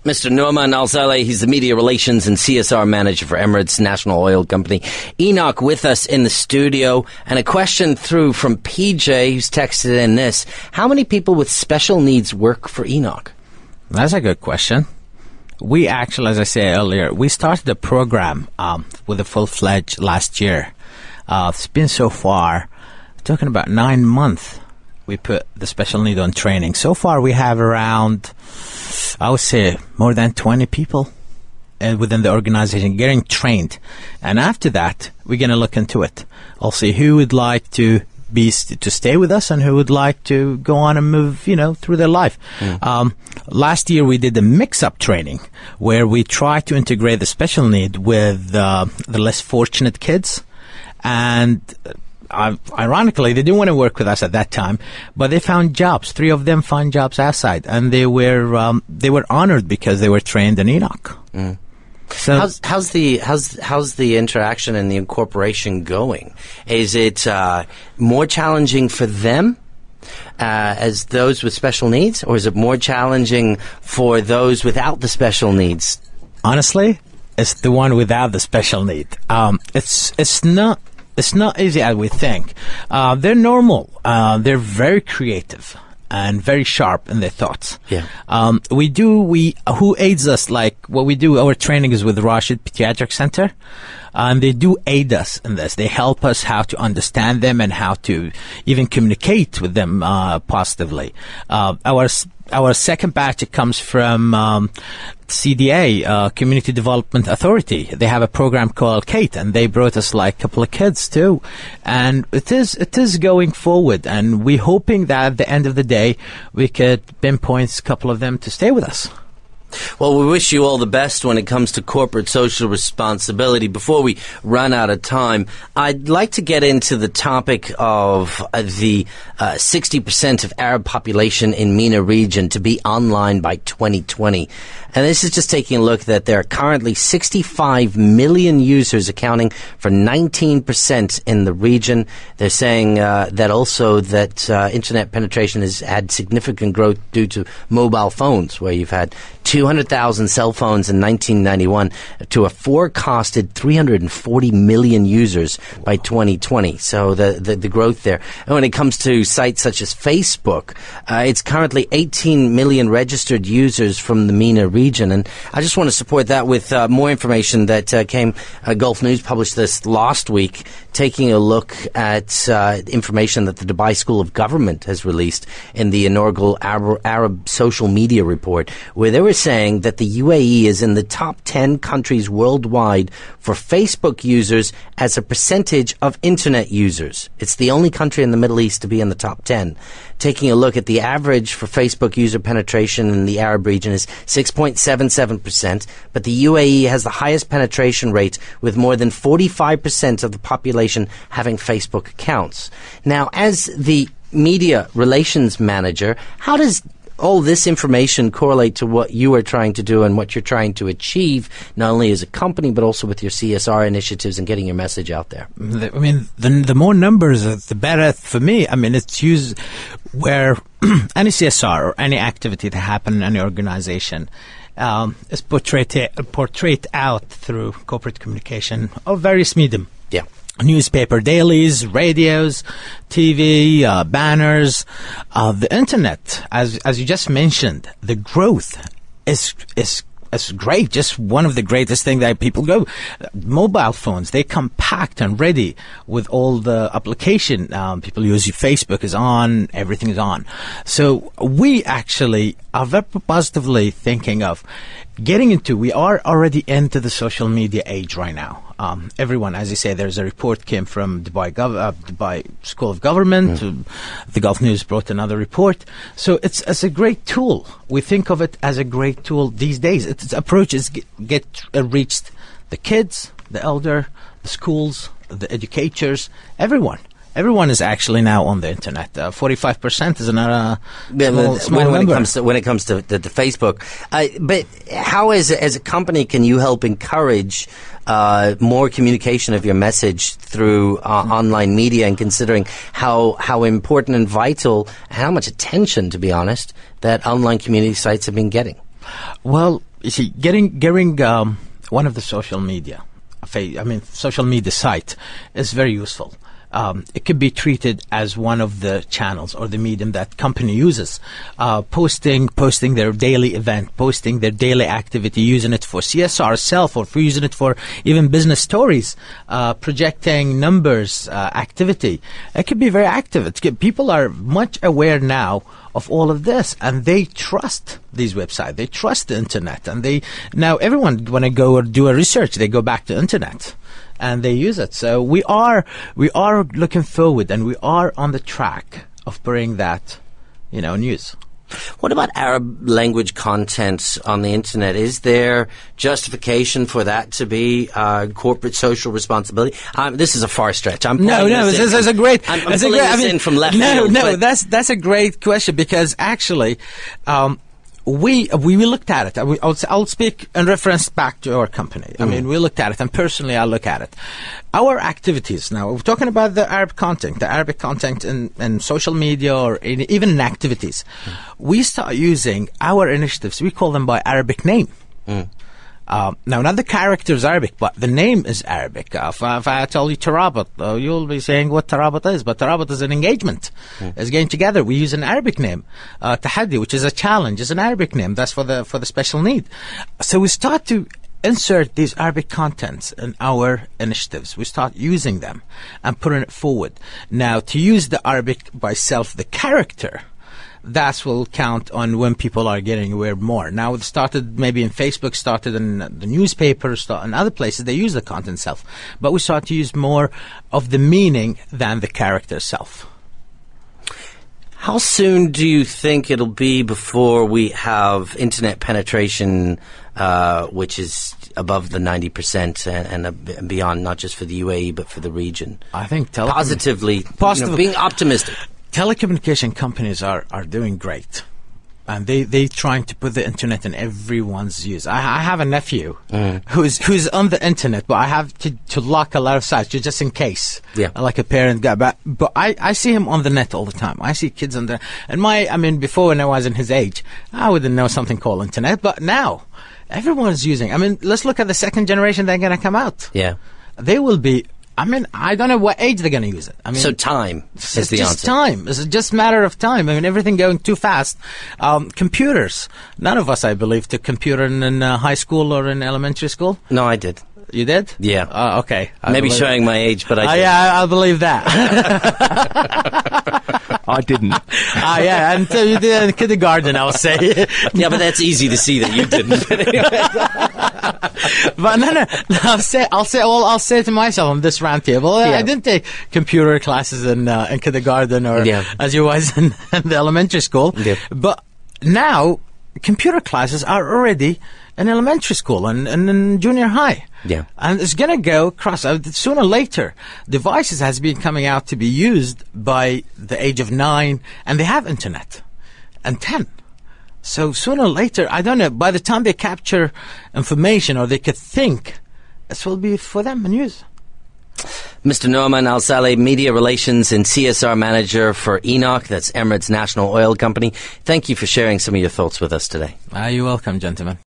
Mr. Noaman Al-Saleh, he's the Media Relations and CSR Manager for Emirates National Oil Company. Enoch with us in the studio. And a question through from PJ, who's texted in this. How many people with special needs work for Enoch? That's a good question. We actually, as I said earlier, we started the program with a full-fledged last year. It's been so far, talking about 9 months, we put the special need on training. So far, we have around, I would say, more than 20 people within the organization getting trained. And after that, we're going to look into it. I'll see who would like to stay with us and who would like to go on and move, through their life. Last year, we did the mix-up training where we tried to integrate the special need with the less fortunate kids. And ironically, they didn't want to work with us at that time, but they found jobs. 3 of them found jobs outside, and they were honored because they were trained in Enoch. So how's the interaction and the incorporation going? Is it more challenging for them as those with special needs, or is it more challenging for those without the special needs? Honestly, it's the one without the special need. It's not easy as we think. They're normal. They're very creative and very sharp in their thoughts. Yeah. Who aids us, like what we do, our training is with Rashid Pediatric Center. And they do aid us in this. They help us how to understand them and how to even communicate with them positively. Our second batch, it comes from CDA, Community Development Authority. They have a program called Kate, and they brought us like a couple of kids too. And it is going forward, and we're hoping that at the end of the day, we could pinpoint a couple of them to stay with us. Well, we wish you all the best when it comes to corporate social responsibility. Before we run out of time, I'd like to get into the topic of the 60% of Arab population in MENA region to be online by 2020. And this is just taking a look that there are currently 65 million users, accounting for 19% in the region. They're saying that also that internet penetration has had significant growth due to mobile phones, where you've had 200,000 cell phones in 1991 to a forecasted 340 million users by 2020. So the growth there. And when it comes to sites such as Facebook, it's currently 18 million registered users from the MENA region. And I just want to support that with more information that came. Gulf News published this last week, taking a look at information that the Dubai School of Government has released in the inaugural Arab Social Media Report, where they were saying that the UAE is in the top 10 countries worldwide for Facebook users as a percentage of internet users. It's the only country in the Middle East to be in the top 10. Taking a look at the average for Facebook user penetration in the Arab region is 6.77%, but the UAE has the highest penetration rate, with more than 45% of the population having Facebook accounts. Now, as the media relations manager, how does all this information correlate to what you are trying to do and what you're trying to achieve, not only as a company, but also with your CSR initiatives and getting your message out there? I mean, the more numbers, the better for me. I mean, it's used where any CSR or any activity that happen in any organization is portrayed out through corporate communication of various medium. Yeah. Newspaper dailies, radios, TV, banners, the internet. As you just mentioned, the growth is great. Just one of the greatest things that people go. Mobile phones, they come packed and ready with all the application. People use Facebook is on, everything is on. So we actually are very positively thinking of getting into. We are already into the social media age right now. Everyone, as you say, there's a report came from Dubai School of Government. The Gulf News brought another report. So it's a great tool. We think of it as a great tool these days. Its approach is reached the kids, the elder, the schools, the educators, everyone. Everyone is actually now on the internet. 45% is not a small number. When it comes to Facebook. But how, as a company, can you help encourage more communication of your message through online media, and considering how important and vital, and how much attention, to be honest, that online community sites have been getting? Well, you see, getting one of the social media site is very useful. It could be treated as one of the channels or the medium that company uses, posting their daily event, posting their daily activity, using it for CSR self, or for using it for even business stories, projecting numbers, activity. It could be very active. People are much aware now of all of this, and they trust these websites. They trust the internet, and now everyone, when they go or do a research, they go back to internet and they use it. So we are looking forward, and we are on the track of bringing that, news. What about Arab language content on the internet? Is there justification for that to be corporate social responsibility? This is a far stretch. No, this is a great. I'm pulling this in from left field. No, that's a great question, because actually, we looked at it. I'll speak in reference back to our company. I mean, we looked at it, and personally, I look at it. Our activities now, we're talking about the Arabic content in social media, or even in activities. We start using our initiatives. We call them by Arabic name. Now, not the character is Arabic, but the name is Arabic. If I tell you Tarabat, you'll be saying what Tarabat is, but Tarabat is an engagement. It's getting together. We use an Arabic name. Tahaddi, which is a challenge, is an Arabic name. That's for the special need. So we start to insert these Arabic contents in our initiatives. We start using them and putting it forward. Now, to use the Arabic by self, the character, that will count on when people are getting aware more. Now, it started maybe in Facebook, started in the newspapers, and other places. They use the content itself. But we start to use more of the meaning than the character itself. How soon do you think it'll be before we have internet penetration, which is above the 90% and beyond, not just for the UAE, but for the region? I think positively, being optimistic. Telecommunication companies are doing great, and they trying to put the internet in everyone's use. I have a nephew who's on the internet, but I have to lock a lot of sites just in case. Yeah, like a parent got back. But I see him on the net all the time. I see kids on there, and before, when I was in his age, I wouldn't know something called internet, but now everyone's using. Let's look at the second generation that's going to come out. Yeah, they will be. I don't know what age they're going to use it. So time is the answer. Just time. It's just a matter of time. Everything going too fast. Computers. None of us, I believe, took computer in high school or in elementary school. No, I did. You did? Yeah. Okay. Maybe showing my age, but I did. Yeah, I believe that. I didn't. Yeah, until you did in kindergarten, I'll say. Yeah, but that's easy to see that you didn't. But no. I'll say to myself on this round table, I didn't take computer classes in kindergarten or as you was in the elementary school. Yeah. But now, computer classes are already in elementary school and in junior high. Yeah. And it's going to go across. Sooner or later, devices has been coming out to be used by the age of 9, and they have internet, and 10. So sooner or later, I don't know, by the time they capture information or they could think, this will be for them and use. Mr. Noaman Al-Saleh, Media Relations and CSR Manager for ENOC, that's Emirates National Oil Company. Thank you for sharing some of your thoughts with us today. You're welcome, gentlemen.